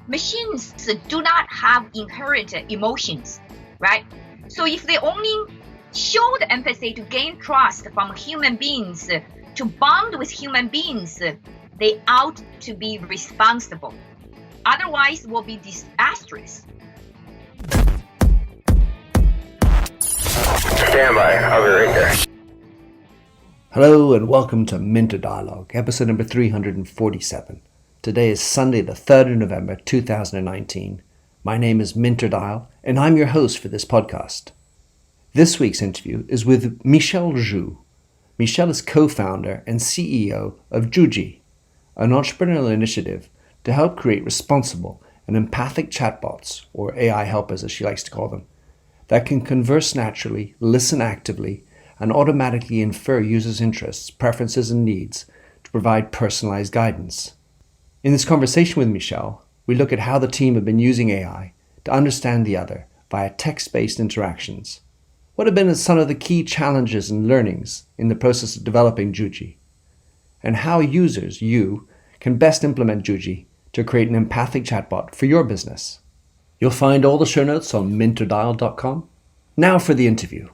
Machines do not have inherent emotions, right? So if they only show the empathy to gain trust from human beings, to bond with human beings, they ought to be responsible. Otherwise, will be disastrous. Stand by. I'll be right there. Hello and welcome to Minter Dialogue, episode number 347. Today is Sunday, the 3rd of November, 2019. My name is Minter Dial, and I'm your host for this podcast. This week's interview is with Michelle Zhou. Michelle is co-founder and CEO of Juji, an entrepreneurial initiative to help create responsible and empathic chatbots, or AI helpers as she likes to call them, that can converse naturally, listen actively, and automatically infer users' interests, preferences, and needs to provide personalized guidance. In this conversation with Michelle, we look at how the team have been using AI to understand the other via text-based interactions. What have been some of the key challenges and learnings in the process of developing Juji? And how users, you, can best implement Juji to create an empathic chatbot for your business. You'll find all the show notes on minterdial.com. Now for the interview.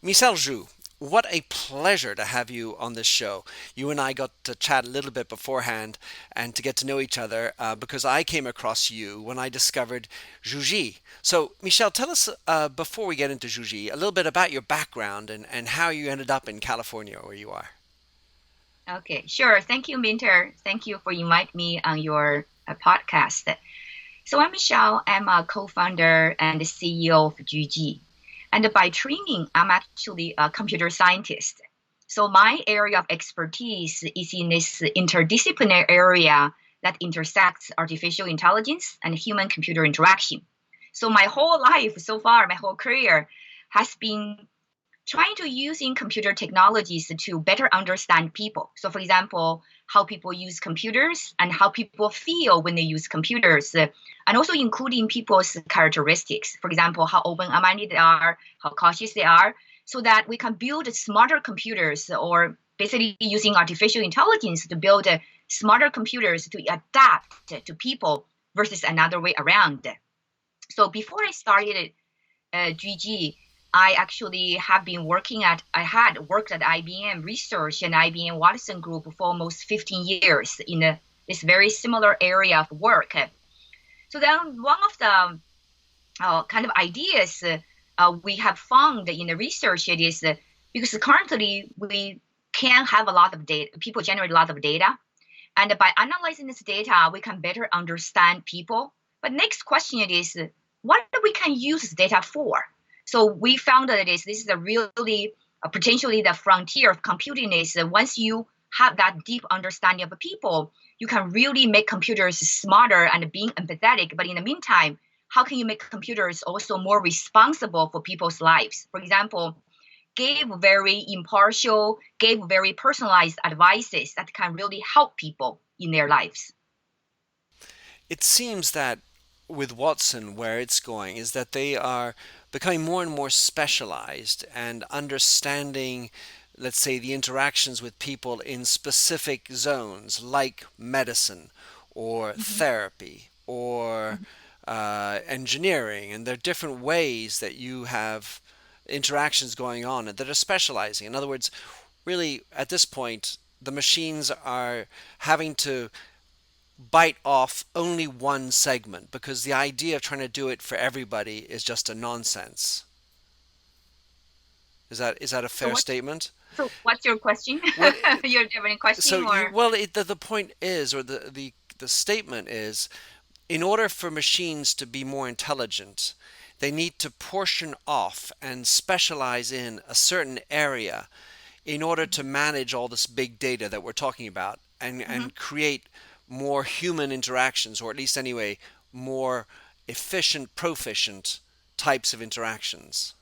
Michelle Zhou, what a pleasure to have you on this show. You and I got to chat a little bit beforehand and to get to know each other because I came across you when I discovered Juji. So, Michelle, tell us, before we get into Juji, a little bit about your background and how you ended up in California where you are. Okay, sure. Thank you, Minter. Thank you for inviting me on your podcast. So I'm Michelle. I'm a co-founder and the CEO of Juji. And by training, I'm actually a computer scientist. So my area of expertise is in this interdisciplinary area that intersects artificial intelligence and human-computer interaction. So my whole life so far, my whole career has been trying to using computer technologies to better understand people. So for example, how people use computers and how people feel when they use computers, and also including people's characteristics. For example, how open-minded they are, how cautious they are, so that we can build smarter computers, or basically using artificial intelligence to build smarter computers to adapt to people versus another way around. So before I started Juji, I actually have been I had worked at IBM Research and IBM Watson Group for almost 15 years in this very similar area of work. So then one of the kind of ideas we have found in the research it is because currently we can have a lot of data, people generate a lot of data. And by analyzing this data, we can better understand people. But next question is, what we can use this data for? So we found that this is a really potentially the frontier of computing is once you have that deep understanding of people, you can really make computers smarter and being empathetic. But in the meantime, how can you make computers also more responsible for people's lives? For example, give very impartial, give very personalized advices that can really help people in their lives. It seems that with Watson, where it's going is that they are becoming more and more specialized and understanding, let's say, the interactions with people in specific zones like medicine or therapy or engineering. And there are different ways that you have interactions going on that are specializing. In other words, really, at this point, the machines are having to bite off only one segment because the idea of trying to do it for everybody is just a nonsense. Is that a fair statement? So what's your question? Well, you have any question? So or? The point is, or the statement is, in order for machines to be more intelligent, they need to portion off and specialize in a certain area in order to manage all this big data that we're talking about and create more human interactions, or at least anyway, more efficient, proficient types of interactions.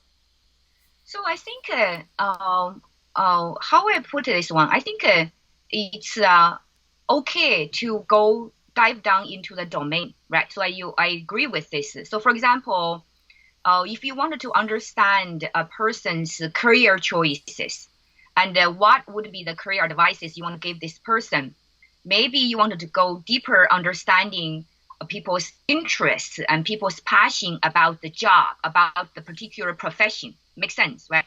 So I think how I put this one, I think it's okay to go dive down into the domain, right? So I agree with this. So for example, if you wanted to understand a person's career choices, and what would be the career advices you want to give this person. Maybe you wanted to go deeper understanding people's interests and people's passion about the job, about the particular profession. Makes sense, right?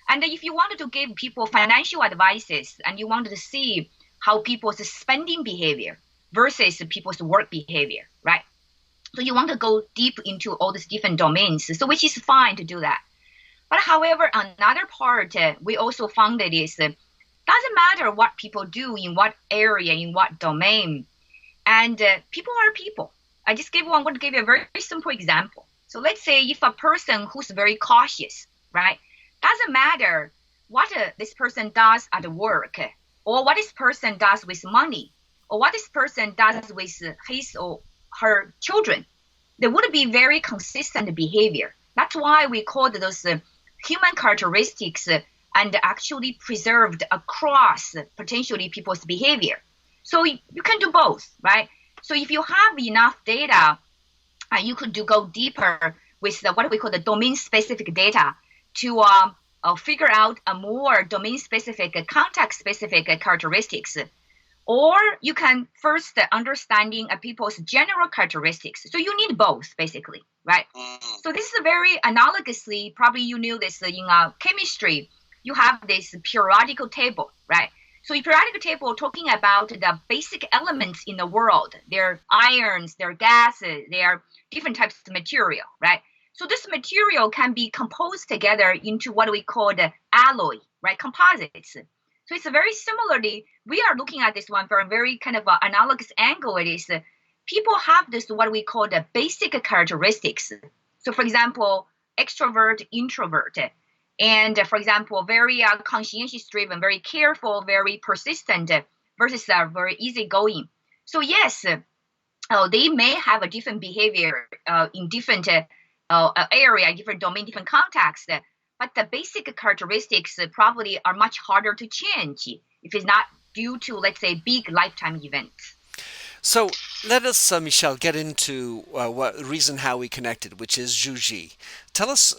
And if you wanted to give people financial advices and you wanted to see how people's spending behavior versus people's work behavior, right? So you want to go deep into all these different domains, so which is fine to do that. But however, another part we also found it is doesn't matter what people do in what area, in what domain, and people are people. I just want to give you a very simple example. So let's say if a person who's very cautious, right? Doesn't matter what this person does at work, or what this person does with money, or what this person does with his or her children. There would be very consistent behavior. That's why we call those human characteristics and actually preserved across potentially people's behavior. So you can do both, right? So if you have enough data, you could go deeper with what we call the domain-specific data to figure out a more domain-specific, context-specific characteristics. Or you can first understanding people's general characteristics. So you need both, basically, right? So this is very analogously, probably you knew this in chemistry, you have this periodical table, right? So a periodical table talking about the basic elements in the world. They're ions, they're gases, they are different types of material, right? So this material can be composed together into what we call the alloy, right? Composites. So it's very similarly, we are looking at this one from a very kind of analogous angle. It is people have this what we call the basic characteristics. So for example, extrovert, introvert, and for example, very conscientious driven, very careful, very persistent versus very easygoing. So yes, they may have a different behavior in different area, different domain, different context. But the basic characteristics probably are much harder to change if it's not due to, let's say, big lifetime events. So let us, Michelle, get into what reason how we connected, which is Juji. Tell us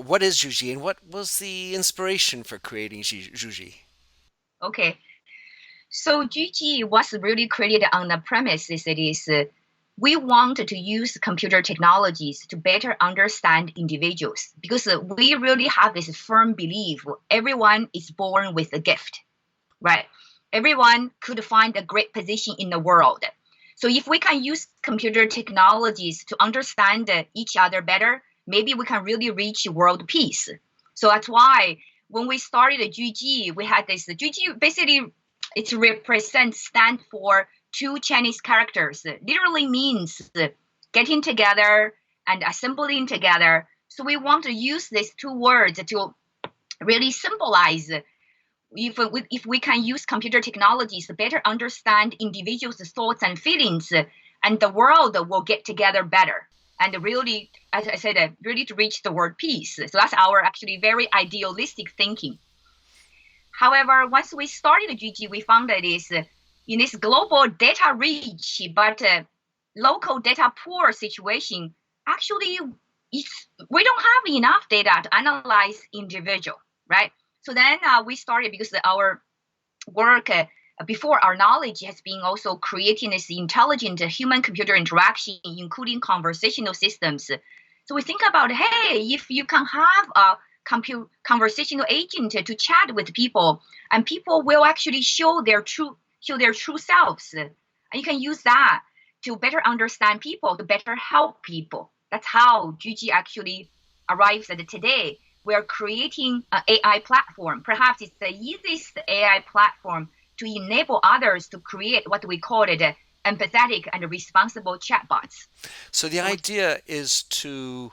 what is Juji and what was the inspiration for creating Juji? Okay. So Juji was really created on the premise is it is we want to use computer technologies to better understand individuals because we really have this firm belief everyone is born with a gift, right? Everyone could find a great position in the world. So if we can use computer technologies to understand each other better, maybe we can really reach world peace. So that's why when we started Juji, we had this Juji basically it stand for two Chinese characters. Literally means getting together and assembling together. So we want to use these two words to really symbolize if we can use computer technologies to better understand individuals' thoughts and feelings, and the world will get together better. And really, as I said, really to reach the world peace. So that's our actually very idealistic thinking. However, once we started Juji, we found that is in this global data rich but local data poor situation, actually we don't have enough data to analyze individual, right? So then we started because our work before our knowledge has been also creating this intelligent human-computer interaction, including conversational systems. So we think about, hey, if you can have a conversational agent to chat with people, and people will actually show their true selves, and you can use that to better understand people, to better help people. That's how Juji actually arrives at today. We are creating an AI platform. Perhaps it's the easiest AI platform to enable others to create what we call it empathetic and responsible chatbots. So the idea is to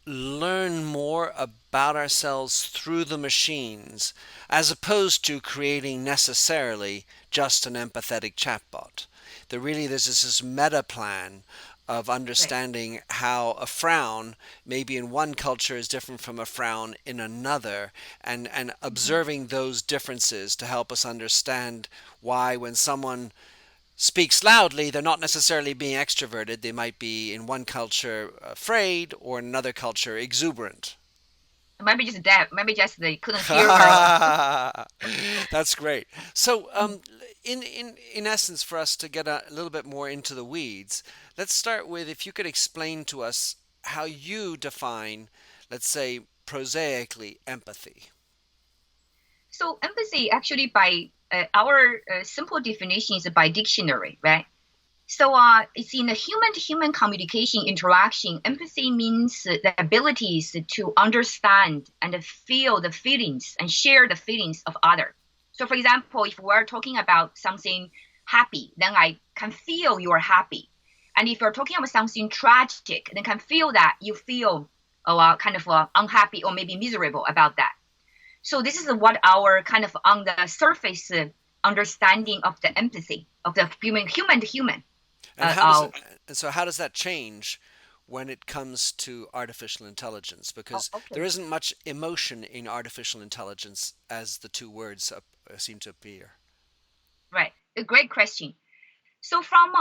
learn more about ourselves through the machines as opposed to creating necessarily just an empathetic chatbot. There's this meta plan of understanding how a frown maybe in one culture is different from a frown in another, and observing those differences to help us understand why when someone speaks loudly, they're not necessarily being extroverted. They might be in one culture afraid or in another culture exuberant. maybe just deaf, maybe just they couldn't hear her. That's great. So, in essence, for us to get a little bit more into the weeds, let's start with if you could explain to us how you define, let's say, prosaically, empathy. So empathy actually by our simple definition is by dictionary, right? So it's in the human-to-human communication interaction. Empathy means the abilities to understand and feel the feelings and share the feelings of other. So for example, if we're talking about something happy, then I can feel you're happy. And if you're talking about something tragic, then can feel that you feel kind of unhappy or maybe miserable about that. So this is what our kind of on the surface understanding of the empathy of the human to human. So how does that change when it comes to artificial intelligence? Because Okay. there isn't much emotion in artificial intelligence as the two words seem to appear. Right. A great question. So from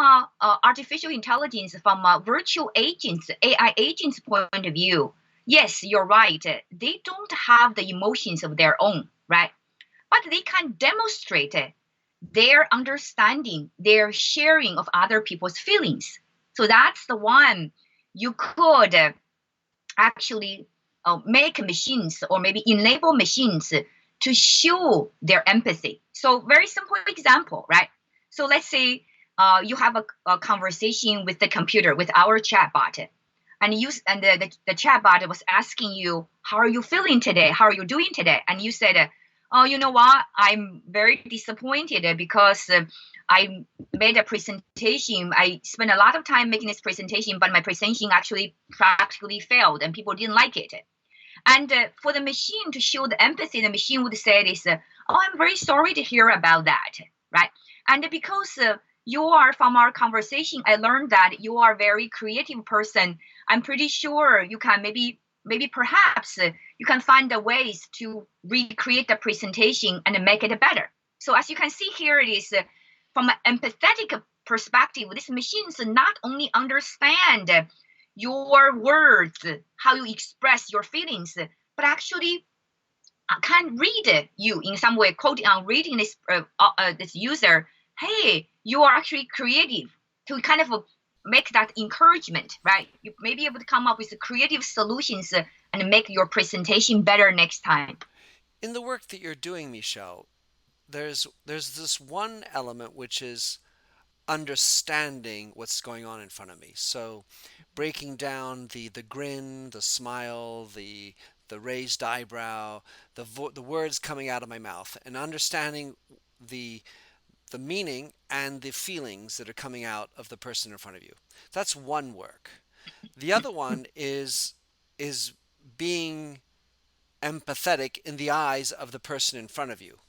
artificial intelligence, from virtual agents, AI agents point of view, yes, you're right. They don't have the emotions of their own, right? But they can demonstrate their understanding, their sharing of other people's feelings. So that's the one you could actually make machines or maybe enable machines to show their empathy. So very simple example, right? So let's say you have a conversation with the computer, with our chatbot, and the chatbot was asking you, how are you feeling today? How are you doing today? And you said, oh, you know what? I'm very disappointed because I made a presentation. I spent a lot of time making this presentation, but my presentation actually practically failed and people didn't like it. And for the machine to show the empathy, the machine would say this, oh, I'm very sorry to hear about that, right? And because you are from our conversation, I learned that you are a very creative person. I'm pretty sure you can maybe perhaps you can find the ways to recreate the presentation and make it better. So as you can see here, it is from an empathetic perspective, these machines not only understand your words, how you express your feelings, but actually can read you in some way, quoting on reading this user, hey, you are actually creative, to kind of make that encouragement, right? You may be able to come up with creative solutions and make your presentation better next time. In the work that you're doing, Michelle, there's this one element which is understanding what's going on in front of me. So breaking down the grin, the smile, the raised eyebrow, the words coming out of my mouth, and understanding the the meaning and the feelings that are coming out of the person in front of you. That's one work. The other one is being empathetic in the eyes of the person in front of you.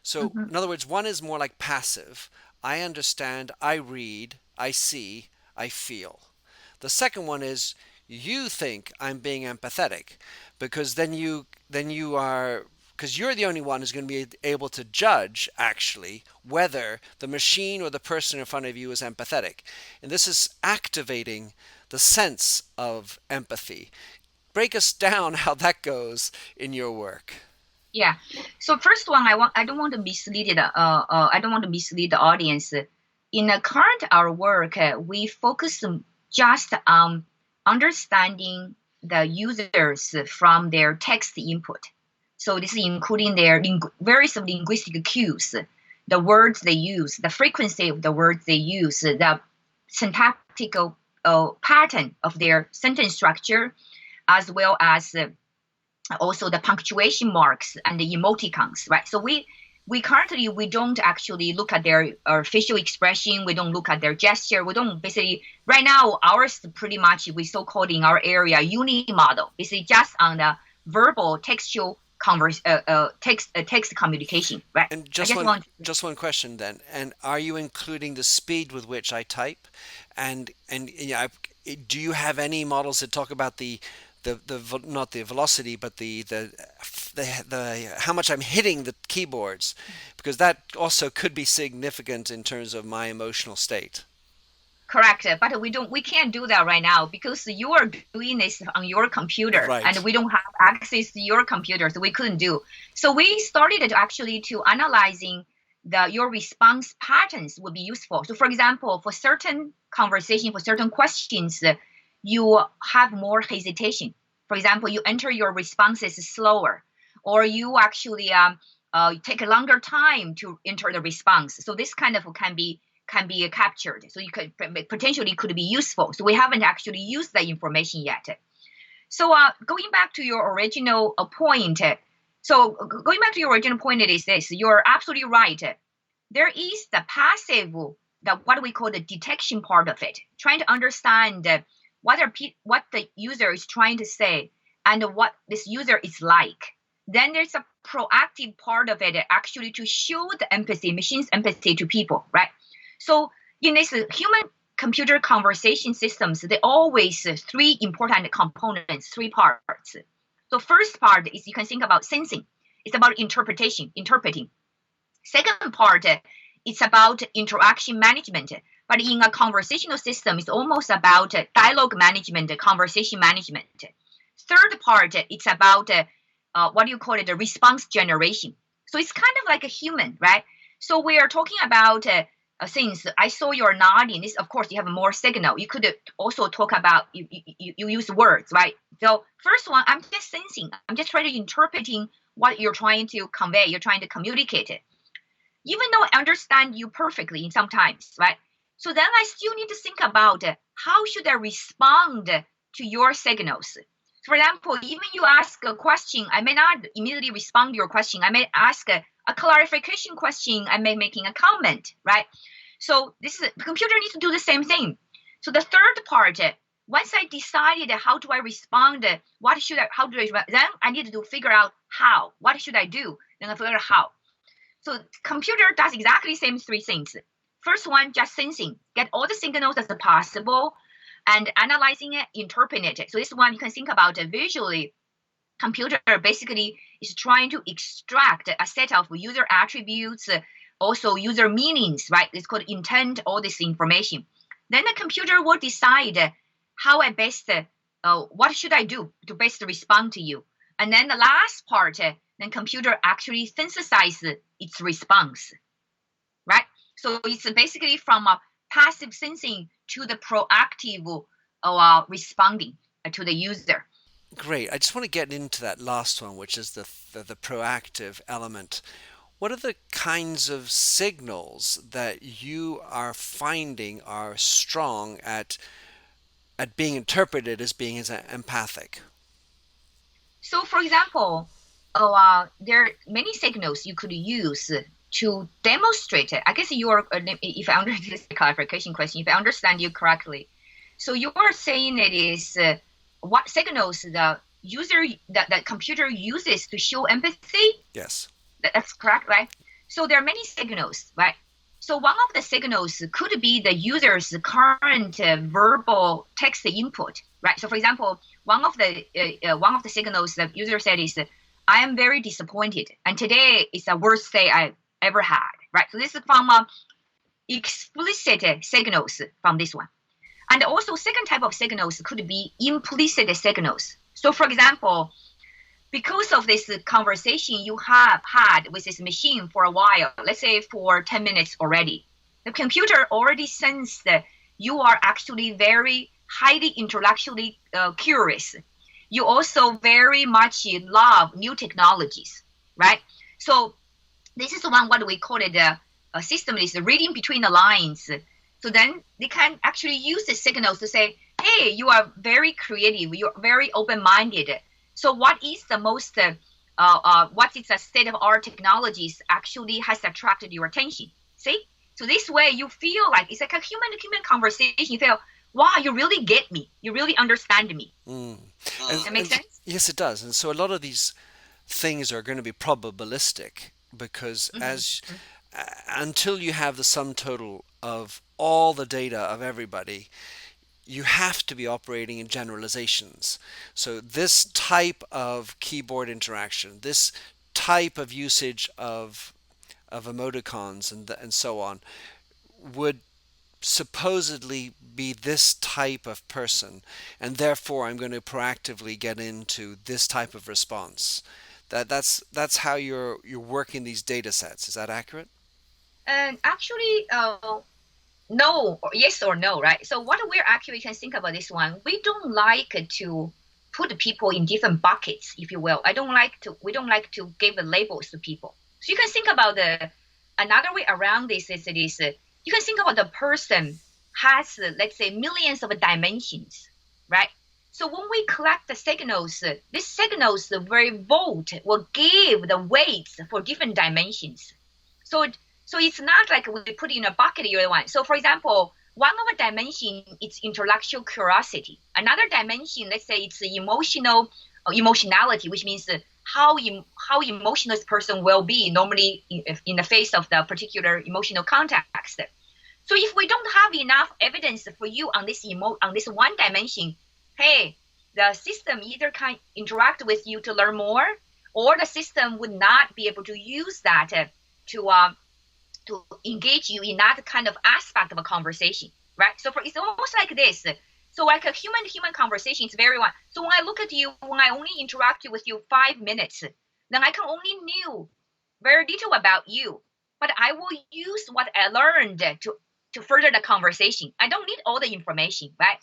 So, Mm-hmm. in other words, one is more like passive. I understand, I read, I see, I feel. The second one is you think I'm being empathetic because then you are because you're the only one who's going to be able to judge actually whether the machine or the person in front of you is empathetic. And this is activating the sense of empathy. Break us down how that goes in your work. Yeah. So first one, I don't want to mislead I don't want to mislead the audience. In the current our work, we focus just on understanding the users from their text input. So this is including their various linguistic cues, the words they use, the frequency of the words they use, the syntactical pattern of their sentence structure, as well as also the punctuation marks and the emoticons, right? So we currently we don't actually look at their facial expression. We don't look at their gesture. We don't basically right now ours pretty much we so-called in our area uni model. Basically just on the verbal textual text communication, right? And I just want just one question then. And are you including the speed with which I type? And yeah, do you have any models that talk about not the velocity, but the how much I'm hitting the keyboards? Because that also could be significant in terms of my emotional state. correct, but we can't do that right now because you are doing this on your computer, and Right. we don't have access your computer, so we couldn't do. So we started to actually to analyzing your response patterns would be useful. So for example, for certain conversation, for certain questions, you have more hesitation. For example, you enter your responses slower, or you actually take a longer time to enter the response. So this kind of can be captured. So you could potentially could be useful. So we haven't actually used that information yet. So going back to your original point, it is this: you're absolutely right. There is the passive, what we call the detection part of it, trying to understand what the user is trying to say and what this user is like. Then there's a proactive part of it, actually to show the empathy, machine's empathy to people, right? So in this human computer conversation systems, there are always three important components, three parts. So first part is you can think about sensing. It's about interpreting. Second part, it's about interaction management. But in a conversational system, it's almost about dialogue management, conversation management. Third part, it's about what do you call it, the response generation. So it's kind of like a human, right? So we are talking about things. I saw you're nodding. This, of course, you have more signal. You could also talk about, you use words, right? So first one, I'm just sensing. I'm just trying to interpreting what you're trying to convey. You're trying to communicate it. Even though I understand you perfectly sometimes, right? So then I still need to think about how should I respond to your signals. For example, even you ask a question, I may not immediately respond to your question. I may ask a clarification question. I may making a comment, right? So the computer needs to do the same thing. So the third part, once I decided how do I respond, then I need to figure out how. What should I do? Then I figure out how. So computer does exactly the same three things. First one, just sensing, get all the signals as possible, and analyzing it, interpreting it. So this one you can think about visually. Computer basically is trying to extract a set of user attributes, also user meanings, right? It's called intent, all this information. Then the computer will decide how I best, what should I do to best respond to you. And then the last part, then computer actually synthesizes its response, right? So it's basically from a passive sensing to the proactive responding to the user. Great. I just want to get into that last one, which is the proactive element. What are the kinds of signals that you are finding are strong at being interpreted as being as empathic? So, for example, there are many signals you could use to demonstrate it. I guess if I understand this clarification question, if I understand you correctly, so you are saying it is what signals the computer uses to show empathy? Yes. That's correct, right? So there are many signals, right? So one of the signals could be the user's current verbal text input, right? So for example, one of the signals the user said is, "I am very disappointed, and today is the worst day I ever had," right? So this is from explicit signals from this one. And also second type of signals could be implicit signals. So for example, because of this conversation you have had with this machine for a while, let's say for 10 minutes already, the computer already sensed that you are actually very highly intellectually curious. You also very much love new technologies, right? So this is what we call it a system is reading between the lines. So then they can actually use the signals to say, hey, you are very creative, you're very open-minded. So what is the most, what is the state-of-art technologies actually has attracted your attention? See? So this way you feel like it's like a human-to-human conversation. You feel, wow, you really get me. You really understand me. Does that make sense? Yes, it does. And so a lot of these things are going to be probabilistic because until you have the sum total of all the data of everybody, you have to be operating in generalizations. So this type of keyboard interaction, this type of usage of emoticons and so on would supposedly be this type of person, and therefore I'm going to proactively get into this type of response. That's how you're working these data sets. Is that accurate? And actually, no, or yes or no, right? So what we're actually can think about this one. We don't like to put people in different buckets, if you will. We don't like to give the labels to people. So you can think about another way around this is it is you can think about the person has let's say millions of dimensions, right? So when we collect the signals, these signals will give the weights for different dimensions. So so it's not like we put in a bucket you want. So for example, one of the dimension is intellectual curiosity. Another dimension, let's say it's emotionality, which means how emotional this person will be normally in the face of the particular emotional context. So if we don't have enough evidence for you on this one dimension, hey, the system either can interact with you to learn more, or the system would not be able to use that to engage you in that kind of aspect of a conversation, right? So it's almost like this. So like a human-to-human conversation is very one. So when I look at you, when I only interact with you 5 minutes, then I can only know very little about you. But I will use what I learned to further the conversation. I don't need all the information, right?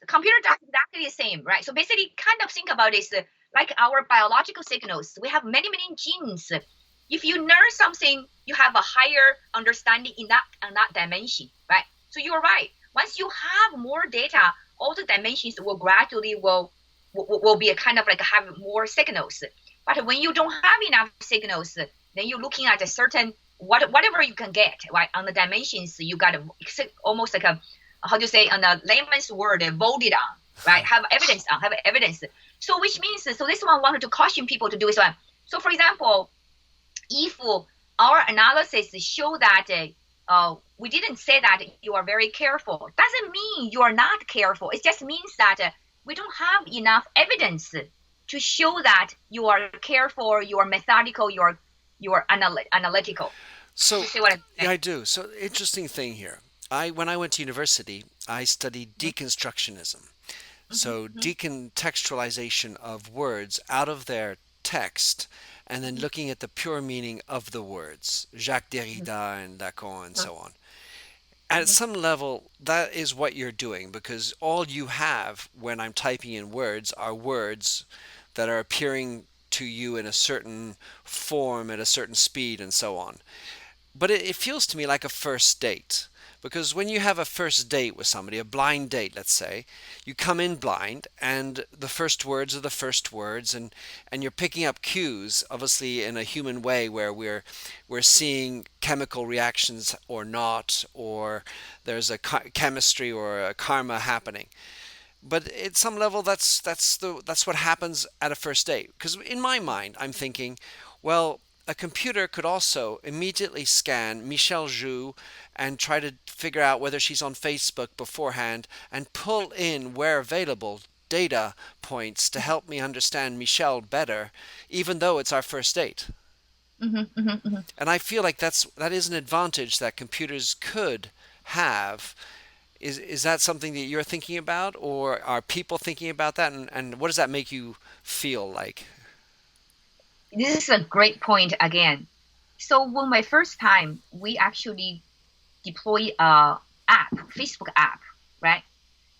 The computer does exactly the same, right? So basically, kind of think about this like our biological signals. We have many genes. If you learn something, you have a higher understanding in that dimension, right? So you're right. Once you have more data, all the dimensions will gradually will be a kind of like have more signals. But when you don't have enough signals, then you're looking at a certain whatever you can get, right? On the dimensions, you got almost like a, how do you say, on a layman's word, voted on, right? Have evidence. So which means, so this one I wanted to caution people to do this one. So for example, if our analysis show that we didn't say that you are very careful, doesn't mean you are not careful. It just means that we don't have enough evidence to show that you are careful, you are methodical, you are analytical. So You see what I'm saying? yeah, I do. So interesting thing here. When I went to university, I studied deconstructionism. So decontextualization of words out of their text, and then looking at the pure meaning of the words, Jacques Derrida and Lacan and so on. At some level, that is what you're doing, because all you have when I'm typing in words are words that are appearing to you in a certain form at a certain speed and so on. But it feels to me like a first date. Because when you have a first date with somebody, a blind date, let's say, you come in blind and the first words are the first words, and you're picking up cues, obviously in a human way, where we're seeing chemical reactions or not, or there's a chemistry or a karma happening. But at some level, that's what happens at a first date. Because in my mind, I'm thinking, well, a computer could also immediately scan Michelle Zhou and try to figure out whether she's on Facebook beforehand and pull in, where available, data points to help me understand Michelle better, even though it's our first date. And I feel like that is an advantage that computers could have. Is that something that you're thinking about, or are people thinking about that? And what does that make you feel like? This is a great point again. So when my first time, we actually deploy a Facebook app, right,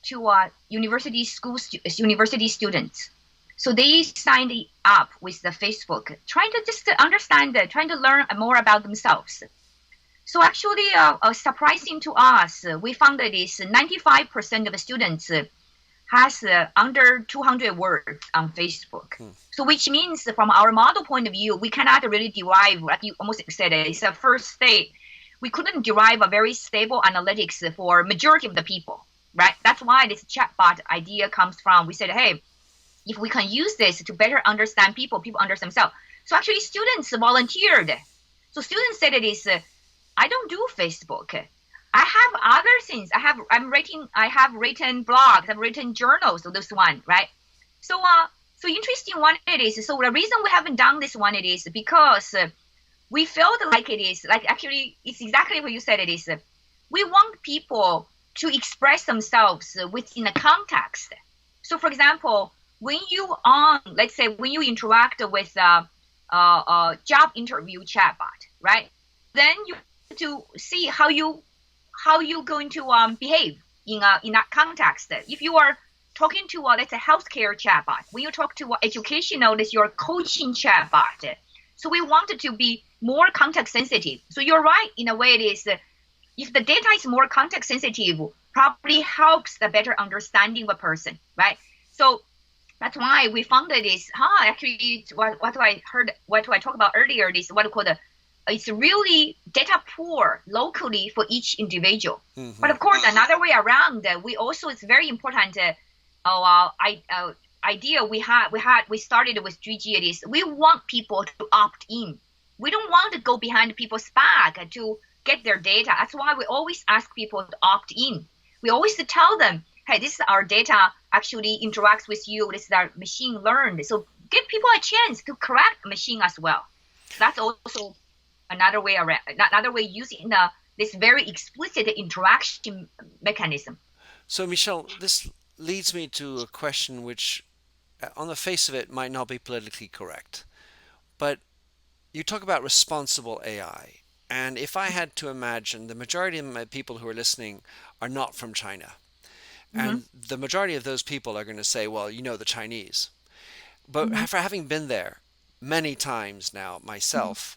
to university students. So they signed up with the Facebook, trying to just understand, trying to learn more about themselves. So actually, surprising to us, we found that is 95% of the students has under 200 words on Facebook. So which means from our model point of view, we cannot really derive, like you almost said, it's a first state. We couldn't derive a very stable analytics for majority of the people, right? That's why this chatbot idea comes from. We said, hey, if we can use this to better understand people understand themselves. So actually students volunteered. So students said it is, I don't do Facebook. I have other things. I have written blogs, I've written journals, so this one, right? So interesting one it is. So the reason we haven't done this one it is because we felt like it is, like actually it's exactly what you said it is. we want people to express themselves within a context. So, for example, when let's say, when you interact with a job interview chatbot, right? Then you have to see how you going to behave in that context. If you are talking to let's say healthcare chatbot, when you talk to educational, this your coaching chatbot. So we wanted to be more context sensitive. So you're right in a way. It is if the data is more context sensitive, probably helps the better understanding of a person, right? So that's why we founded this. Actually, what I talked about earlier, this what we call it's really data poor locally for each individual. Mm-hmm. But of course, another way around, it's very important. Idea we started with Juji is we want people to opt in. We don't want to go behind people's back to get their data. That's why we always ask people to opt in. We always tell them, hey, this is our data actually interacts with you. This is our machine learned. So give people a chance to correct the machine as well. That's also another way using this very explicit interaction mechanism. So, Michelle, this leads me to a question which, on the face of it, might not be politically correct. But you talk about responsible AI. And if I had to imagine, the majority of my people who are listening are not from China. And the majority of those people are going to say, well, the Chinese. But for having been there many times now myself,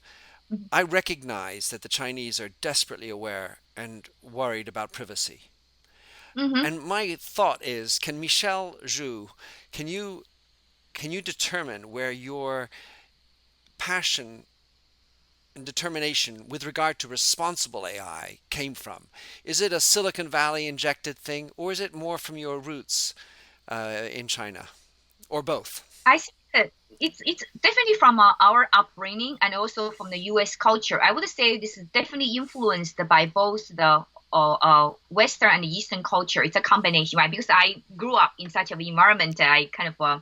I recognize that the Chinese are desperately aware and worried about privacy. And my thought is, can Michelle Zhou, can you determine where your passion and determination with regard to responsible AI came from? Is it a Silicon Valley injected thing, or is it more from your roots in China, or both? I think that it's definitely from our upbringing and also from the U.S. culture. I would say this is definitely influenced by both the Western and Eastern culture. It's a combination, right? Because I grew up in such an environment, I kind of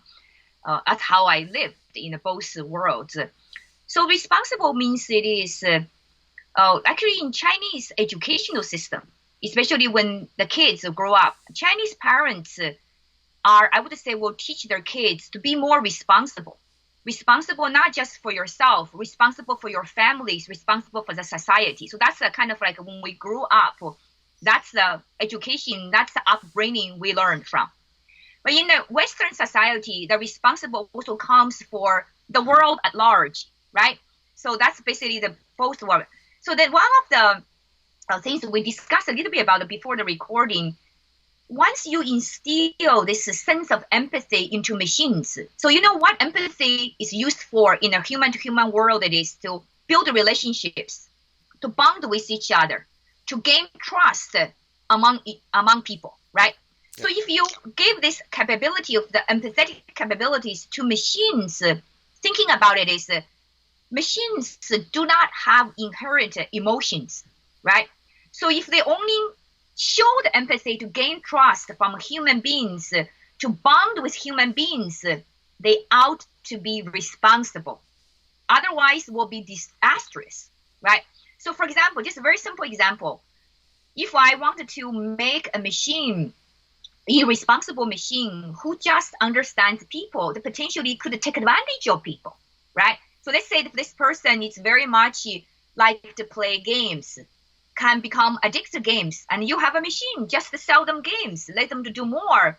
that's how I lived in both worlds. So responsible means it is actually in Chinese educational system, especially when the kids grow up. Chinese parents I would say, will teach their kids to be more responsible. Responsible not just for yourself, responsible for your families, responsible for the society. So that's kind of like when we grew up, that's the education, that's the upbringing we learned from. But in the Western society, the responsible also comes for the world at large, right? So that's basically the both world. So then one of the things we discussed a little bit about before the recording, once you instill this sense of empathy into machines, so you know what empathy is used for in a human-to-human world, it is to build relationships, to bond with each other, to gain trust among people, right? Yeah. So if you give this capability of the empathetic capabilities to machines, thinking about it is machines do not have inherent emotions, right? So if they only show the empathy to gain trust from human beings, to bond with human beings, they ought to be responsible. Otherwise, will be disastrous, right? So, for example, just a very simple example. If I wanted to make a machine, irresponsible machine who just understands people, that potentially could take advantage of people, right? So let's say that this person is very much like to play games, can become addicted to games, and you have a machine just to sell them games, let them to do more.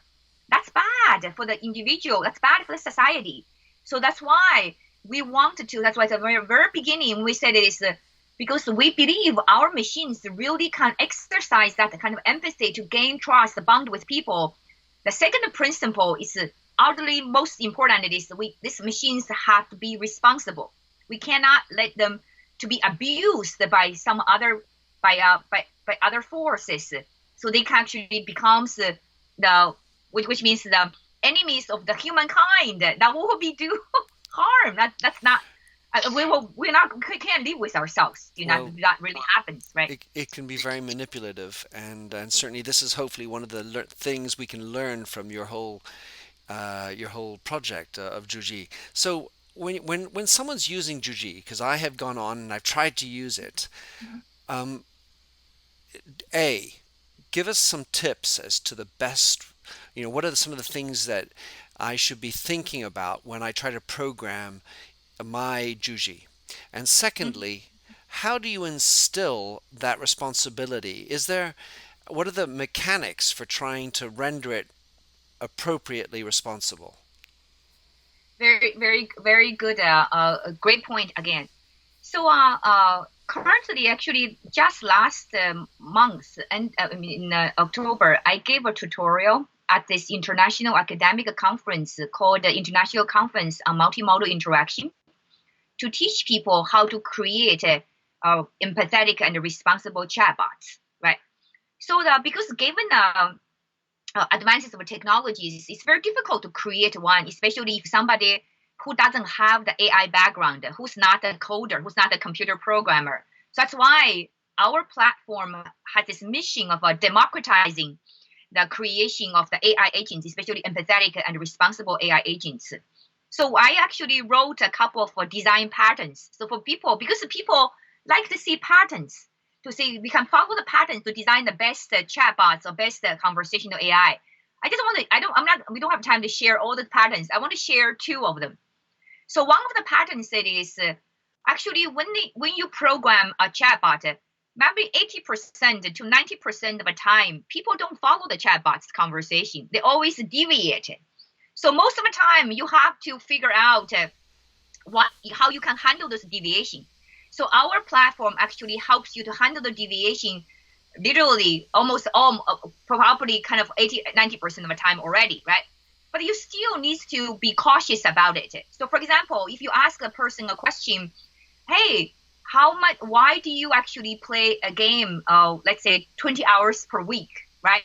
That's bad for the individual. That's bad for the society. So that's why we wanted to. That's why at the very, very beginning we said it is because we believe our machines really can exercise that kind of empathy to gain trust, bond with people. The second principle is utterly most important. It is these machines have to be responsible. We cannot let them to be abused by some other by other forces, so they can actually becomes which means the enemies of the humankind that will be do harm. That's not we can't live with ourselves. That really happens, right? It can be very manipulative, and certainly this is hopefully one of the things we can learn from your whole project of Juji. So when someone's using Juji, because I have gone on and I've tried to use it. A, give us some tips as to the best, what are some of the things that I should be thinking about when I try to program my Juji? And secondly, how do you instill that responsibility? What are the mechanics for trying to render it appropriately responsible? Very, very, very good. Great point again. So, currently, actually, just last month, and in October, I gave a tutorial at this international academic conference called the International Conference on Multimodal Interaction to teach people how to create empathetic and responsible chatbots, right? So, because given advances of technologies, it's very difficult to create one, especially if somebody who doesn't have the AI background, who's not a coder, who's not a computer programmer. So that's why our platform has this mission of democratizing the creation of the AI agents, especially empathetic and responsible AI agents. So I actually wrote a couple of design patterns. So for people, because people like to see patterns, to say we can follow the patterns to design the best chatbots or best conversational AI. We don't have time to share all the patterns. I want to share two of them. So one of the patterns that is actually when you program a chatbot, maybe 80% to 90% of the time, people don't follow the chatbot's conversation. They always deviate. So most of the time, you have to figure out how you can handle this deviation. So our platform actually helps you to handle the deviation literally almost all, probably kind of 80-90% of the time already, right? But you still need to be cautious about it. So for example, if you ask a person a question, hey, why do you actually play a game, let's say 20 hours per week, right?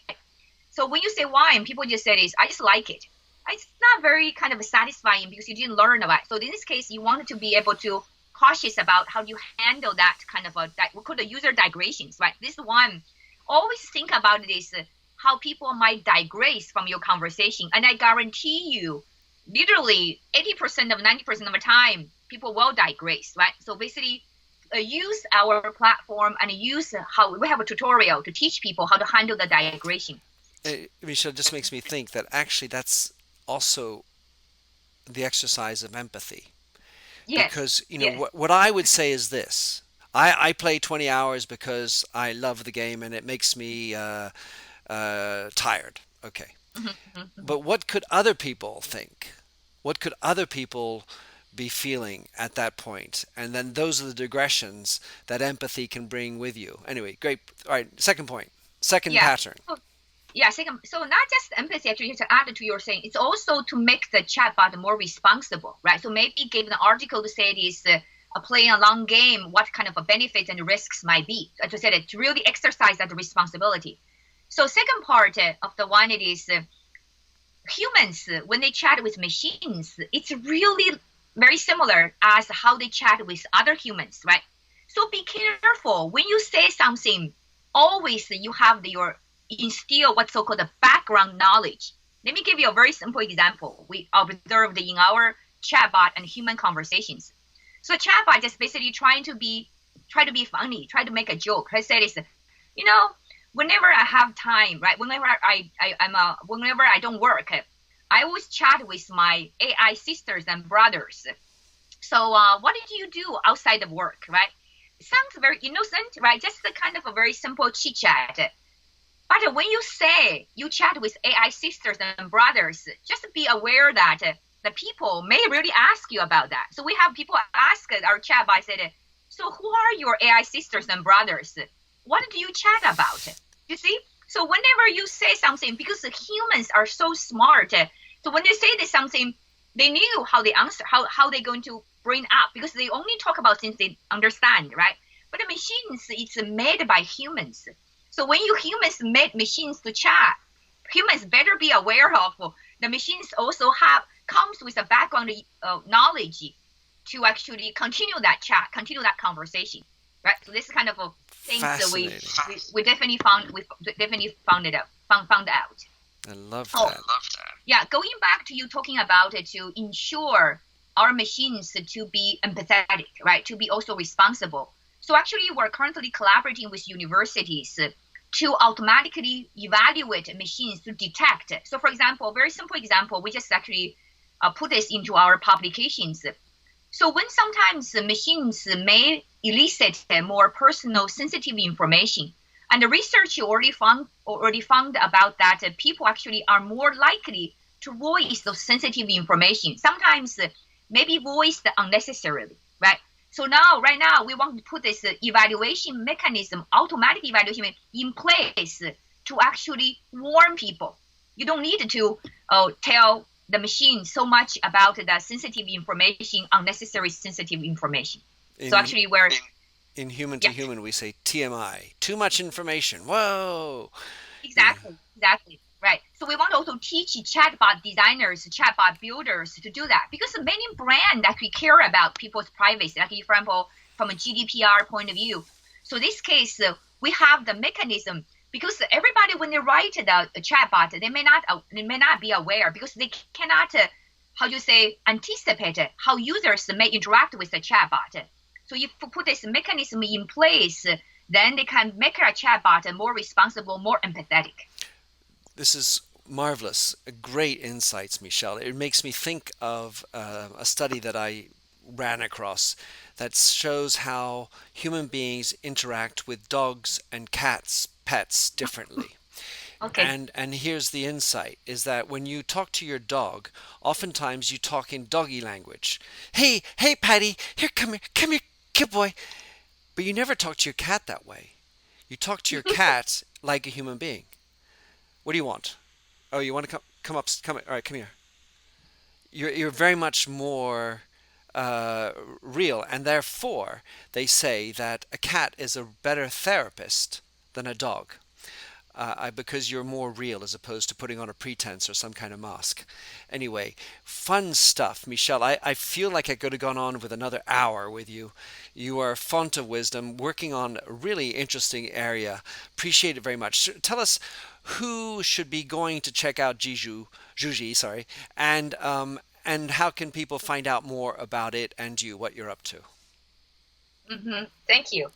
So when you say why, and people just say this, I just like it. It's not very kind of satisfying because you didn't learn about it. So in this case, you wanted to be able to cautious about how you handle that kind of we call the user digressions, right? This one, always think about this, how people might digress from your conversation. And I guarantee you, literally 80% of 90% of the time, people will digress, right? So basically, use our platform and use how we have a tutorial to teach people how to handle the digression. Michelle, just makes me think that actually that's also the exercise of empathy. Yes, Because yes. what I would say is this: I play 20 hours because I love the game and it makes me tired. Okay, but what could other people think? What could other people be feeling at that point? And then those are the digressions that empathy can bring with you. Anyway, great. All right, second point, second Yeah. pattern. Yeah, second, so not just empathy, actually, to add to your saying, it's also to make the chatbot more responsible, right? So maybe give an article to say it is playing a long game, what kind of a benefits and risks might be. To say that to really exercise that responsibility. So second part of the one, it is humans, when they chat with machines, it's really very similar as how they chat with other humans, right? So be careful when you say something. Always you have your instill what's so-called the background knowledge. Let me give you a very simple example. We observed in our chatbot and human conversations. So chatbot just basically try to be funny, try to make a joke. I say this, whenever I have time, right? Whenever whenever I don't work, I always chat with my AI sisters and brothers. So what did you do outside of work, right? It sounds very innocent, right? Just the kind of a very simple chit chat. But when you say you chat with AI sisters and brothers, just be aware that the people may really ask you about that. So we have people ask our chatbot, said, so who are your AI sisters and brothers? What do you chat about? You see? So whenever you say something, because the humans are so smart, so when they say this something, they knew how they answer, how they're going to bring up, because they only talk about things they understand, right? But the machines, it's made by humans. So when you humans make machines to chat, humans better be aware of the machines also comes with a background knowledge to actually continue that chat, continue that conversation, right? So this kind of things that we definitely found out. I love that. Yeah, going back to you talking about it to ensure our machines to be empathetic, right? To be also responsible. So actually, we're currently collaborating with universities to automatically evaluate machines to detect. So for example, a very simple example, we just actually put this into our publications. So when sometimes the machines may elicit more personal sensitive information, and the research already found about that people actually are more likely to voice those sensitive information, sometimes maybe voiced unnecessarily, right? So right now, we want to put this evaluation mechanism, automatic evaluation in place to actually warn people. You don't need to tell the machine so much about the sensitive information, unnecessary sensitive information. So actually, in human to human, we say TMI, too much information. Whoa. Exactly, right. So we want to also teach chatbot designers, chatbot builders to do that, because many brands actually care about people's privacy, like for example, from a GDPR point of view. So in this case, we have the mechanism, because everybody, when they write the chatbot, they may not be aware, because they cannot, anticipate how users may interact with the chatbot. So if you put this mechanism in place, then they can make a chatbot more responsible, more empathetic. This is marvelous. Great insights, Michelle. It makes me think of a study that I ran across that shows how human beings interact with dogs and cats, pets, differently. Okay. And here's the insight, is that when you talk to your dog, oftentimes you talk in doggy language. Hey, Patty, come here, good boy. But you never talk to your cat that way. You talk to your cat like a human being. What do you want? Oh, you want to come up? All right, come here. You're very much more real, and therefore they say that a cat is a better therapist than a dog. Because you're more real as opposed to putting on a pretense or some kind of mask. Anyway, fun stuff, Michelle. I feel like I could have gone on with another hour with you. You are a font of wisdom, working on a really interesting area. Appreciate it very much. Tell us who should be going to check out Juji, and how can people find out more about it and you, what you're up to? Mm-hmm. Thank you.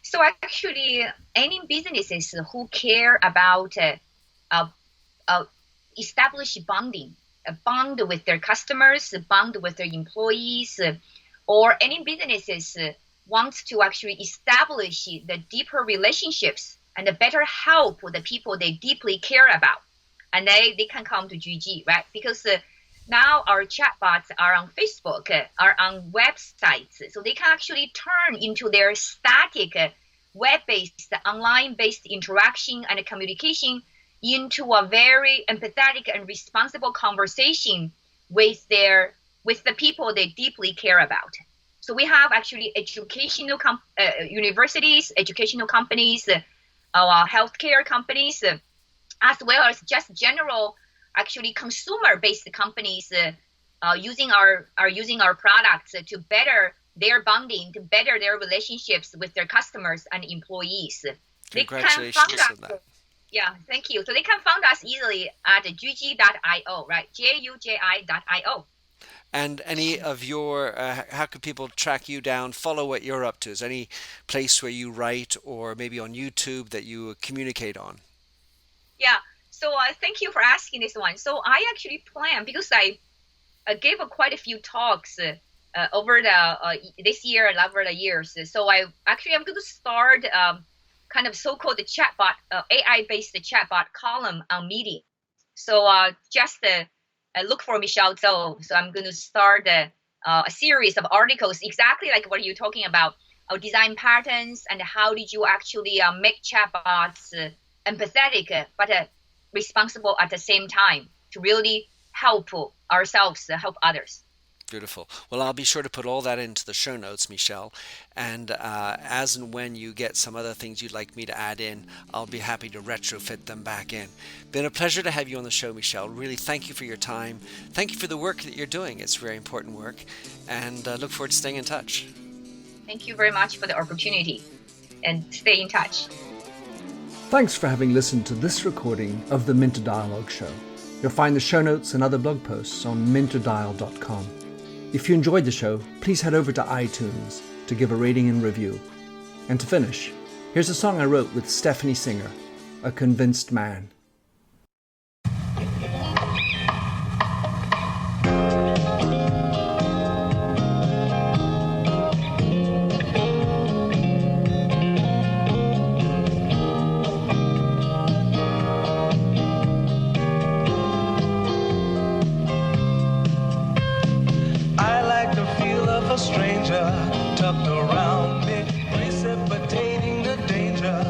So actually, any businesses who care about establish bonding, a bond with their customers, a bond with their employees, or any businesses want to actually establish the deeper relationships and better help the people they deeply care about, and they can come to Juji, right? Because now our chatbots are on Facebook, are on websites, so they can actually turn into their static web-based, online-based interaction and communication into a very empathetic and responsible conversation with the people they deeply care about. So we have actually educational universities, educational companies, healthcare companies, as well as just general actually consumer-based companies using our products to better their bonding, to better their relationships with their customers and employees. Congratulations on that. Yeah, thank you. So they can find us easily at juji.io, right? juji.io. And any of your, how could people track you down, follow what you're up to? Is there any place where you write, or maybe on YouTube that you communicate on? Yeah, so thank you for asking this one. So I actually plan, because I gave quite a few talks over this year and over the years. So I'm going to start kind of so-called chatbot, AI-based chatbot column on Medium. So just look for Michelle Zhou. So I'm going to start a series of articles exactly like what you're talking about, design patterns and how did you actually make chatbots empathetic but responsible at the same time to really help ourselves, help others. Beautiful. Well, I'll be sure to put all that into the show notes, Michelle. And as and when you get some other things you'd like me to add in, I'll be happy to retrofit them back in. Been a pleasure to have you on the show, Michelle. Really, thank you for your time. Thank you for the work that you're doing. It's very important work. And look forward to staying in touch. Thank you very much for the opportunity. And stay in touch. Thanks for having listened to this recording of the Minter Dialogue Show. You'll find the show notes and other blog posts on minterdial.com. If you enjoyed the show, please head over to iTunes to give a rating and review. And to finish, here's a song I wrote with Stephanie Singer a convinced man. A stranger tucked around me, precipitating the danger.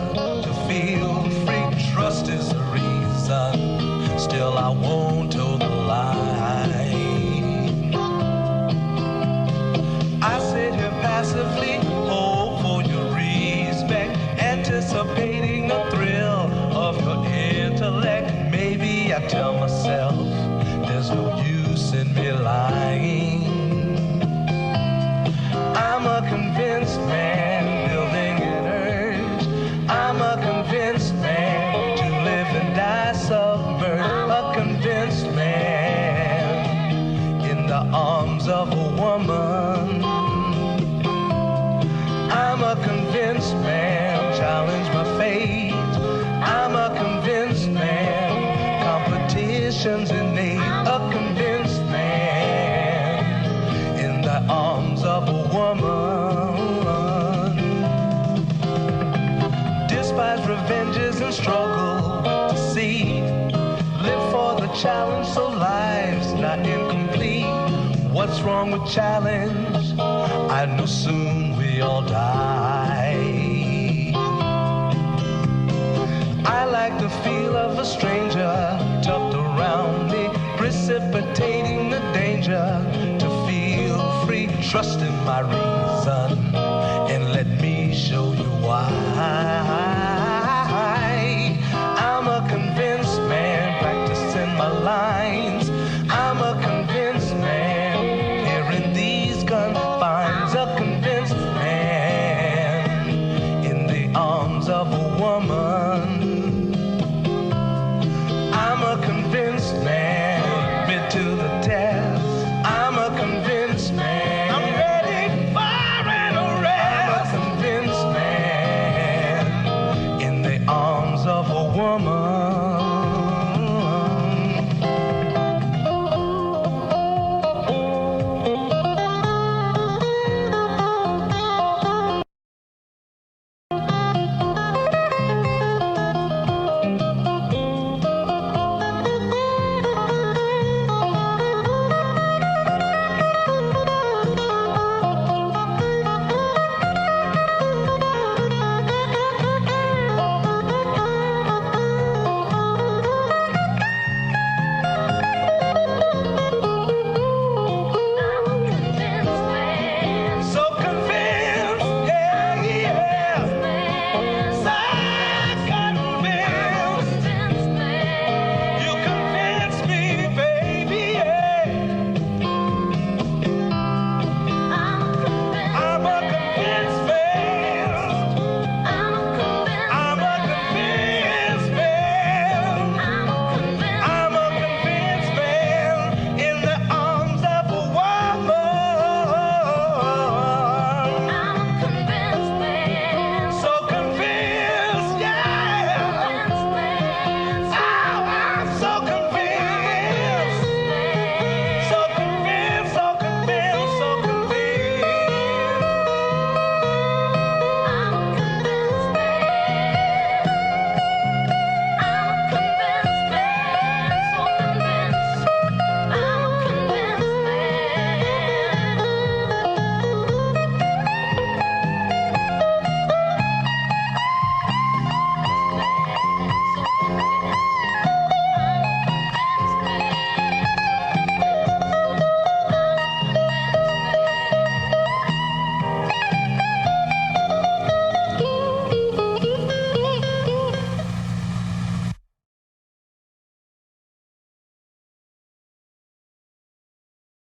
To feel free, trust is the reason. Still, I won't toe the line. I sit here passively, hope for your respect, anticipating the thrill of your intellect. Maybe I tell myself there's no use in me lying. I'm a convinced man, building an urge. I'm a convinced man, to live and die submerged. A convinced man, in the arms of a woman. I'm a convinced man, challenge my fate. I'm a convinced man, competition's innate. A convinced man, in the arms of a woman. Despise revenges and struggle to see. Live for the challenge so life's not incomplete. What's wrong with challenge? I know soon we all die. I like the feel of a stranger tucked around me, precipitating the danger. To feel free, trust in my reason.